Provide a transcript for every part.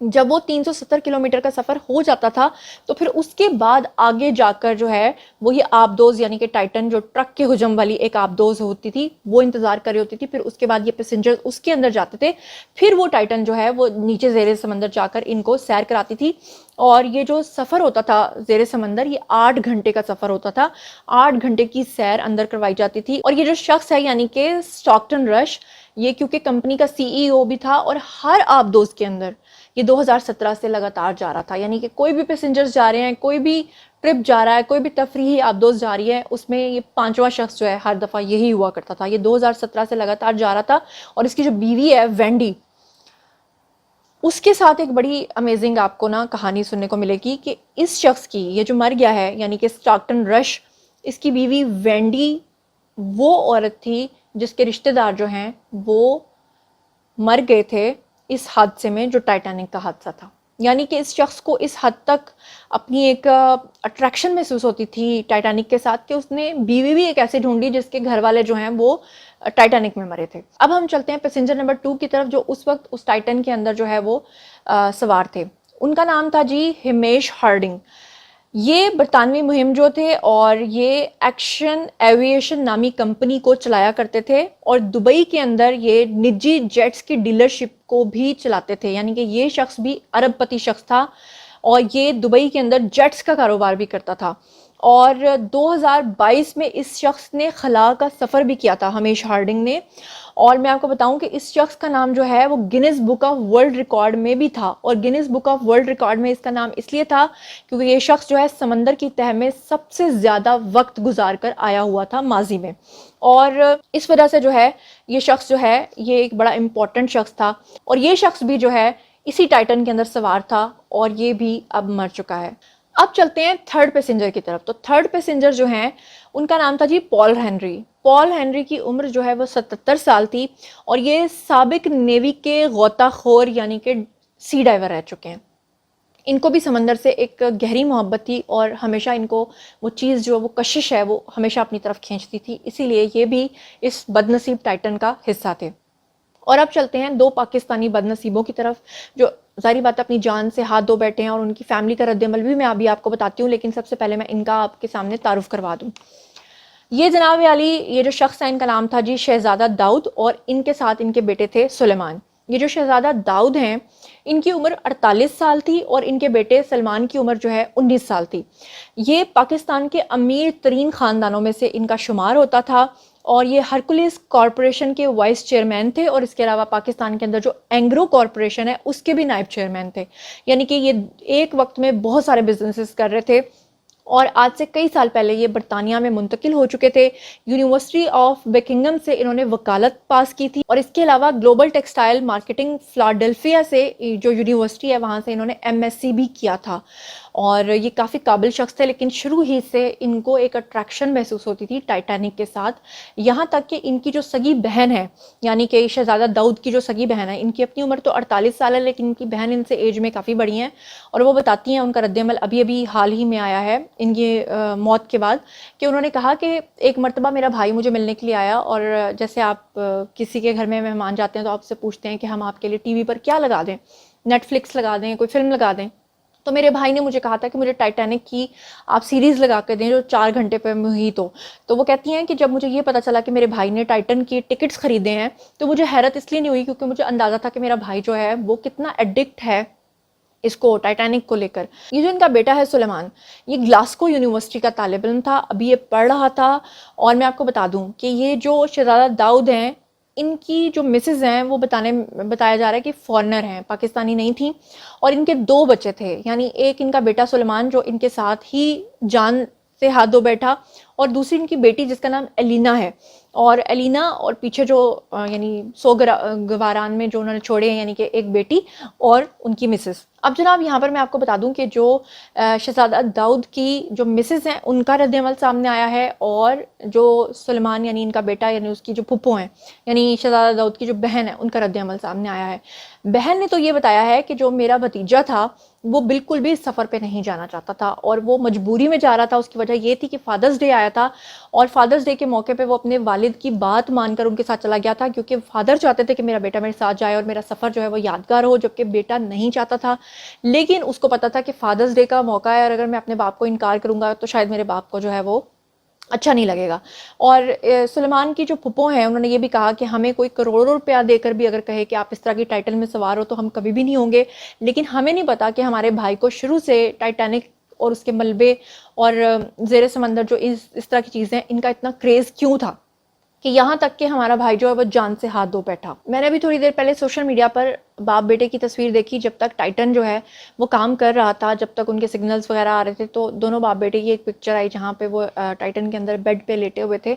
جب وہ 370 کلومیٹر کا سفر ہو جاتا تھا تو پھر اس کے بعد آگے جا کر جو ہے وہ یہ آبدوز یعنی کہ ٹائٹن جو ٹرک کے حجم والی ایک آبدوز ہوتی تھی وہ انتظار کر رہی ہوتی تھی، پھر اس کے بعد یہ پیسنجر اس کے اندر جاتے تھے، پھر وہ ٹائٹن جو ہے وہ نیچے زیر سمندر جا کر ان کو سیر کراتی تھی، اور یہ جو سفر ہوتا تھا زیر سمندر یہ 8 گھنٹے کا سفر ہوتا تھا، 8 گھنٹے کی سیر اندر کروائی جاتی تھی۔ اور یہ جو شخص ہے یعنی کہ اسٹاکٹن رش، یہ کیونکہ کمپنی کا سی ای او بھی تھا، اور ہر آبدوز کے اندر یہ 2017 سے لگاتار جا رہا تھا، یعنی کہ کوئی بھی پیسنجرز جا رہے ہیں، کوئی بھی ٹرپ جا رہا ہے، کوئی بھی تفریحی آبدوز جا رہی ہے، اس میں یہ 5واں شخص جو ہے ہر دفعہ یہی ہوا کرتا تھا۔ یہ 2017 سے لگاتار جا رہا تھا، اور اس کی جو بیوی ہے وینڈی، اس کے ساتھ ایک بڑی امیزنگ آپ کو نا کہانی سننے کو ملے گی کہ اس شخص کی، یہ جو مر گیا ہے یعنی کہ اسٹاکٹن رش، اس کی بیوی وینڈی وہ عورت تھی جس کے رشتہ دار جو ہیں وہ مر گئے تھے اس حادثے میں جو ٹائٹینک کا حادثہ تھا۔ یعنی کہ اس شخص کو اس حد تک اپنی ایک اٹریکشن محسوس ہوتی تھی ٹائٹینک کے ساتھ کہ اس نے بیوی بھی ایک ایسی ڈھونڈی جس کے گھر والے جو ہیں وہ ٹائٹینک میں مرے تھے۔ اب ہم چلتے ہیں پیسنجر نمبر 2 کی طرف، جو اس وقت اس ٹائٹن کے اندر جو ہے وہ سوار تھے۔ ان کا نام تھا جی ہمیش ہارڈنگ۔ یہ برطانوی مہم جو تھے اور یہ ایکشن ایویشن نامی کمپنی کو چلایا کرتے تھے، اور دبئی کے اندر یہ نجی جیٹس کی ڈیلرشپ کو بھی چلاتے تھے، یعنی کہ یہ شخص بھی ارب پتی شخص تھا اور یہ دبئی کے اندر جیٹس کا کاروبار بھی کرتا تھا۔ اور 2022 میں اس شخص نے خلا کا سفر بھی کیا تھا، ہمیش ہارڈنگ نے، اور میں آپ کو بتاؤں کہ اس شخص کا نام جو ہے وہ grains book of world record میں بھی تھا، اور grains book of world record میں اس کا نام اس لیے تھا کیونکہ یہ شخص جو ہے سمندر کی تہہ میں سب سے زیادہ وقت گزار کر آیا ہوا تھا ماضی میں، اور اس وجہ سے جو ہے یہ شخص جو ہے یہ ایک بڑا امپورٹنٹ شخص تھا، اور یہ شخص بھی جو ہے اسی ٹائٹن کے اندر سوار تھا، اور یہ بھی اب مر چکا ہے۔ اب چلتے ہیں تھرڈ پیسنجر کی طرف۔ تو تھرڈ پیسنجر جو ہیں ان کا نام تھا جی پال ہنری۔ پال ہنری کی عمر جو ہے وہ 77 سال تھی، اور یہ سابق نیوی کے غوطہ خور یعنی کہ سی ڈائیور رہ چکے ہیں۔ ان کو بھی سمندر سے ایک گہری محبت تھی، اور ہمیشہ ان کو وہ چیز جو وہ کشش ہے وہ ہمیشہ اپنی طرف کھینچتی تھی، اسی لیے یہ بھی اس بد نصیب ٹائٹن کا حصہ تھے۔ اور اب چلتے ہیں 2 پاکستانی بد نصیبوں کی طرف جو ظاہری بات اپنی جان سے ہاتھ دھو بیٹھے ہیں، اور ان کی فیملی کا رد عمل بھی میں ابھی آپ کو بتاتی ہوں، لیکن سب سے پہلے میں ان کا آپ کے سامنے تعارف کروا دوں۔ یہ جناب علی، یہ جو شخص ہے ان کا نام تھا جی شہزادہ داؤد، اور ان کے ساتھ ان کے بیٹے تھے سلیمان۔ یہ جو شہزادہ داؤد ہیں ان کی عمر 48 سال تھی، اور ان کے بیٹے سلمان کی عمر جو ہے 19 سال تھی۔ یہ پاکستان کے امیر ترین خاندانوں میں سے ان کا شمار ہوتا تھا، اور یہ ہرکولیس کارپوریشن کے وائس چیئرمین تھے، اور اس کے علاوہ پاکستان کے اندر جو اینگرو کارپوریشن ہے اس کے بھی نائب چیئرمین تھے، یعنی کہ یہ ایک وقت میں بہت سارے بزنسز کر رہے تھے، اور آج سے کئی سال پہلے یہ برطانیہ میں منتقل ہو چکے تھے۔ یونیورسٹی آف بکنگم سے انہوں نے وکالت پاس کی تھی، اور اس کے علاوہ گلوبل ٹیکسٹائل مارکیٹنگ فلاڈیلفیا سے جو یونیورسٹی ہے وہاں سے انہوں نے ایم ایس سی بھی کیا تھا، اور یہ کافی قابل شخص تھے، لیکن شروع ہی سے ان کو ایک اٹریکشن محسوس ہوتی تھی ٹائٹینک کے ساتھ، یہاں تک کہ ان کی جو سگی بہن ہے یعنی کہ شہزادہ داؤد کی جو سگی بہن ہے، ان کی اپنی عمر تو 48 سال ہے، لیکن ان کی بہن ان سے ایج میں کافی بڑی ہیں، اور وہ بتاتی ہیں ان کا رد عمل ابھی ابھی حال ہی میں آیا ہے ان کی موت کے بعد، کہ انہوں نے کہا کہ ایک مرتبہ میرا بھائی مجھے ملنے کے لیے آیا، اور جیسے آپ کسی کے گھر میں مہمان جاتے ہیں تو آپ سے پوچھتے ہیں کہ ہم آپ کے لیے ٹی وی پر کیا لگا دیں، نیٹ فلکس لگا دیں، کوئی فلم لگا دیں، تو میرے بھائی نے مجھے کہا تھا کہ مجھے ٹائٹینک کی آپ سیریز لگا کے دیں جو 4 گھنٹے پہ محیط ہو۔ تو وہ کہتی ہیں کہ جب مجھے یہ پتا چلا کہ میرے بھائی نے ٹائٹن کی ٹکٹس خریدے ہیں تو مجھے حیرت اس لیے نہیں ہوئی کیونکہ مجھے اندازہ تھا کہ میرا بھائی جو ہے وہ کتنا ایڈکٹ ہے اس کو ٹائٹینک کو لے کر۔ یہ جو ان کا بیٹا ہے سلیمان، یہ گلاسکو یونیورسٹی کا طالب علم تھا، ابھی یہ پڑھ رہا تھا، اور میں آپ کو بتا دوں کہ یہ جو شہزادہ داؤد ہیں ان کی جو مسز ہیں وہ بتایا جا رہا ہے کہ فارنر ہیں، پاکستانی نہیں تھیں، اور ان کے 2 بچے تھے، یعنی ایک ان کا بیٹا سلیمان جو ان کے ساتھ ہی جان سے ہاتھ دھو بیٹھا، اور دوسری ان کی بیٹی جس کا نام ایلینا ہے، اور ایلینا اور پیچھے جو یعنی 100 گواران میں جو انہوں نے چھوڑے ہیں، یعنی کہ ایک بیٹی اور ان کی مسز۔ اب جناب یہاں پر میں آپ کو بتا دوں کہ جو شہزادہ داؤد کی جو مسز ہیں ان کا رد عمل سامنے آیا ہے، اور جو سلیمان یعنی ان کا بیٹا یعنی اس کی جو پھپھو ہیں یعنی شہزادہ داؤد کی جو بہن ہے ان کا رد عمل سامنے آیا ہے۔ بہن نے تو یہ بتایا ہے کہ جو میرا بھتیجا تھا وہ بالکل بھی سفر پہ نہیں جانا چاہتا تھا، اور وہ مجبوری میں جا رہا تھا، اس کی وجہ یہ تھی کہ فادرز ڈے آیا آیا تھا اور فادرس ڈے کے موقع پہ وہ اپنے والد کی بات مان کر ان کے ساتھ چلا گیا تھا، کیونکہ فادر چاہتے تھے کہ میرا بیٹا میرے ساتھ جائے اور میرا سفر جو ہے وہ یادگار ہو، جبکہ بیٹا نہیں چاہتا تھا. لیکن اس کو پتا تھا کہ فادرس ڈے کا موقع ہے اور اگر میں اپنے باپ کو انکار کروں گا تو شاید میرے باپ کو جو ہے وہ اچھا نہیں لگے گا. اور سلیمان کی جو پھپھو ہیں انہوں نے یہ بھی کہا کہ ہمیں کوئی کروڑوں روپیہ دے کر بھی اگر کہے کہ آپ اس طرح کی ٹائٹل میں سوار ہو تو ہم کبھی بھی نہیں ہوں گے، لیکن ہمیں نہیں پتا کہ ہمارے بھائی کو شروع سے ٹائٹینک اور اس کے ملبے اور زیر سمندر جو اس طرح کی چیزیں ان کا اتنا کریز کیوں تھا کہ یہاں تک کہ ہمارا بھائی جو ہے وہ جان سے ہاتھ دھو بیٹھا. میں نے ابھی تھوڑی دیر پہلے سوشل میڈیا پر باپ بیٹے کی تصویر دیکھی جب تک ٹائٹن جو ہے وہ کام کر رہا تھا، جب تک ان کے سگنلز وغیرہ آ رہے تھے، تو دونوں باپ بیٹے کی ایک پکچر آئی جہاں پہ وہ ٹائٹن کے اندر بیڈ پہ لیٹے ہوئے تھے.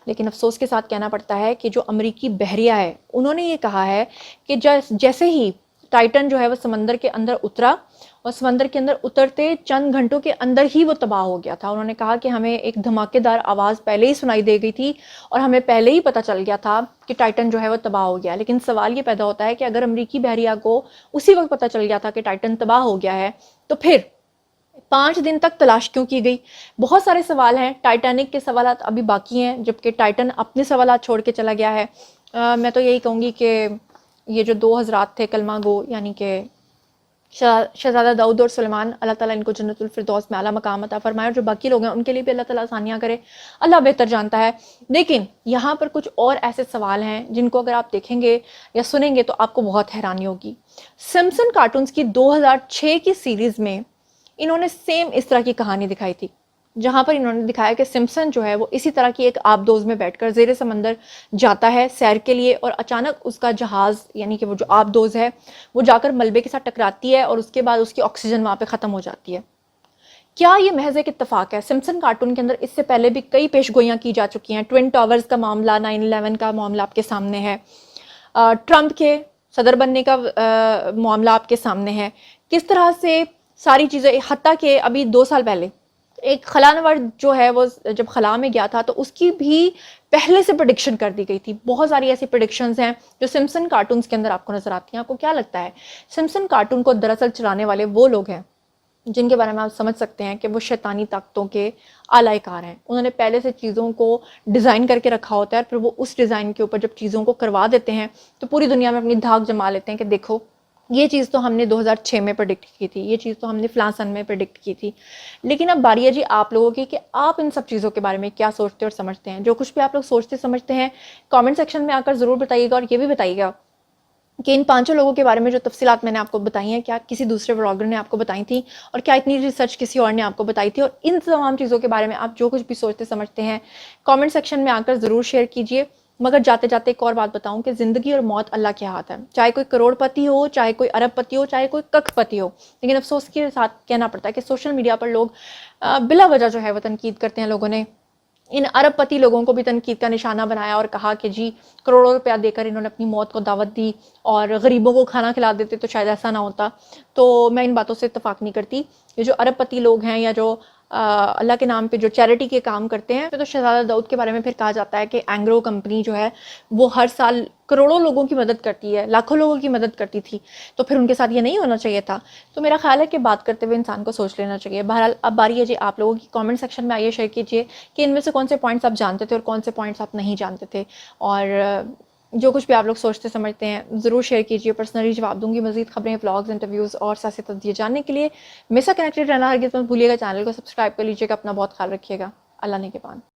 لیکن افسوس کے ساتھ کہنا پڑتا ہے کہ جو امریکی بحریہ ہے انہوں نے یہ کہا ہے کہ جیسے ہی ٹائٹن جو ہے وہ سمندر کے اندر اترا اور سمندر کے اندر اترتے چند گھنٹوں کے اندر ہی وہ تباہ ہو گیا تھا. انہوں نے کہا کہ ہمیں ایک دھماکے دار آواز پہلے ہی سنائی دے گئی تھی اور ہمیں پہلے ہی پتہ چل گیا تھا کہ ٹائٹن جو ہے وہ تباہ ہو گیا. لیکن سوال یہ پیدا ہوتا ہے کہ اگر امریکی بحریہ کو اسی وقت پتہ چل گیا تھا کہ ٹائٹن تباہ ہو گیا ہے تو پھر 5 دن تک تلاش کیوں کی گئی؟ بہت سارے سوال ہیں. ٹائٹینک کے سوالات ابھی باقی ہیں جبکہ ٹائٹن اپنے سوالات چھوڑ کے چلا گیا ہے. میں تو یہی کہوں گی کہ یہ جو 2 حضرات تھے کلمہ گو، یعنی کہ شہزادہ داؤد اور سلیمان، اللہ تعالیٰ ان کو جنت الفردوس میں اعلیٰ مقام عطا فرمائے، اور جو باقی لوگ ہیں ان کے لیے بھی اللہ تعالیٰ آسانیاں کرے، اللہ بہتر جانتا ہے. لیکن یہاں پر کچھ اور ایسے سوال ہیں جن کو اگر آپ دیکھیں گے یا سنیں گے تو آپ کو بہت حیرانی ہوگی. سمپسن کارٹونز کی 2006 کی سیریز میں انہوں نے سیم اس طرح کی کہانی دکھائی تھی، جہاں پر انہوں نے دکھایا کہ سمپسن جو ہے وہ اسی طرح کی ایک آبدوز میں بیٹھ کر زیر سمندر جاتا ہے سیر کے لیے، اور اچانک اس کا جہاز یعنی کہ وہ جو آبدوز ہے وہ جا کر ملبے کے ساتھ ٹکراتی ہے اور اس کے بعد اس کی آکسیجن وہاں پہ ختم ہو جاتی ہے. کیا یہ محض ایک اتفاق ہے؟ سمپسن کارٹون کے اندر اس سے پہلے بھی کئی پیش گوئیاں کی جا چکی ہیں. ٹوئن ٹاورز کا معاملہ، 9/11 کا معاملہ آپ کے سامنے ہے، ٹرمپ کے صدر بننے کا معاملہ آپ کے سامنے ہے. کس طرح سے ساری چیزیں، حتیٰ کہ ابھی 2 سال پہلے ایک خلانورد جو ہے وہ جب خلا میں گیا تھا تو اس کی بھی پہلے سے پریڈکشن کر دی گئی تھی. بہت ساری ایسی پریڈکشنز ہیں جو سمپسن کارٹونز کے اندر آپ کو نظر آتی ہیں. آپ کو کیا لگتا ہے سمپسن کارٹون کو دراصل چلانے والے وہ لوگ ہیں جن کے بارے میں آپ سمجھ سکتے ہیں کہ وہ شیطانی طاقتوں کے اعلی کار ہیں؟ انہوں نے پہلے سے چیزوں کو ڈیزائن کر کے رکھا ہوتا ہے اور پھر وہ اس ڈیزائن کے اوپر جب چیزوں کو کروا دیتے ہیں تو پوری دنیا میں اپنی دھاک جما لیتے ہیں کہ دیکھو یہ چیز تو ہم نے 2006 میں پریڈکٹ کی تھی، یہ چیز تو ہم نے فلاں سن میں پریڈکٹ کی تھی. لیکن اب باری ہے جی آپ لوگوں کی کہ آپ ان سب چیزوں کے بارے میں کیا سوچتے اور سمجھتے ہیں. جو کچھ بھی آپ لوگ سوچتے سمجھتے ہیں کامنٹ سیکشن میں آ کر ضرور بتائیے گا، اور یہ بھی بتائیے گا کہ ان 5 لوگوں کے بارے میں جو تفصیلات میں نے آپ کو بتائی ہیں کیا کسی دوسرے بلاگر نے آپ کو بتائی تھی، اور کیا اتنی ریسرچ کسی اور نے آپ کو بتائی تھی. اور ان تمام چیزوں کے بارے میں آپ جو کچھ بھی سوچتے سمجھتے ہیں کامنٹ سیکشن میں آ کر ضرور شیئر کیجئے. مگر جاتے جاتے ایک اور بات بتاؤں کہ زندگی اور موت اللہ کے ہاتھ ہے. چاہے کوئی کروڑ پتی ہو، چاہے کوئی ارب پتی ہو، چاہے کوئی کک پتی ہو. لیکن افسوس کے ساتھ کہنا پڑتا ہے کہ سوشل میڈیا پر لوگ بلا وجہ جو ہے وہ تنقید کرتے ہیں. لوگوں نے ان ارب پتی لوگوں کو بھی تنقید کا نشانہ بنایا اور کہا کہ جی کروڑوں روپیہ دے کر انہوں نے اپنی موت کو دعوت دی اور غریبوں کو کھانا کھلا دیتے تو شاید ایسا نہ ہوتا. تو میں ان باتوں سے اتفاق نہیں کرتی. یہ جو ارب پتی لوگ ہیں یا جو اللہ کے نام پہ جو چیریٹی کے کام کرتے ہیں، تو شہزادہ داؤد کے بارے میں پھر کہا جاتا ہے کہ اینگرو کمپنی جو ہے وہ ہر سال کروڑوں لوگوں کی مدد کرتی ہے، لاکھوں لوگوں کی مدد کرتی تھی، تو پھر ان کے ساتھ یہ نہیں ہونا چاہیے تھا. تو میرا خیال ہے کہ بات کرتے ہوئے انسان کو سوچ لینا چاہیے. بہرحال اب باری ہے جی آپ لوگوں کی کامنٹ سیکشن میں آئیے شیئر کیجیے کہ ان میں سے کون سے پوائنٹس آپ جانتے تھے اور کون سے پوائنٹس آپ نہیں جانتے تھے، اور جو کچھ بھی آپ لوگ سوچتے سمجھتے ہیں ضرور شیئر کیجیے. پرسنلی جواب دوں گی. مزید خبریں، ولاگز، انٹرویوز اور سیاسی تجزیے جاننے کے لیے میرے ساتھ کنیکٹڈ رہنا ہرگز مت بھولیے گا. چینل کو سبسکرائب کر لیجیے گا. اپنا بہت خیال رکھیے گا. اللہ نگہبان.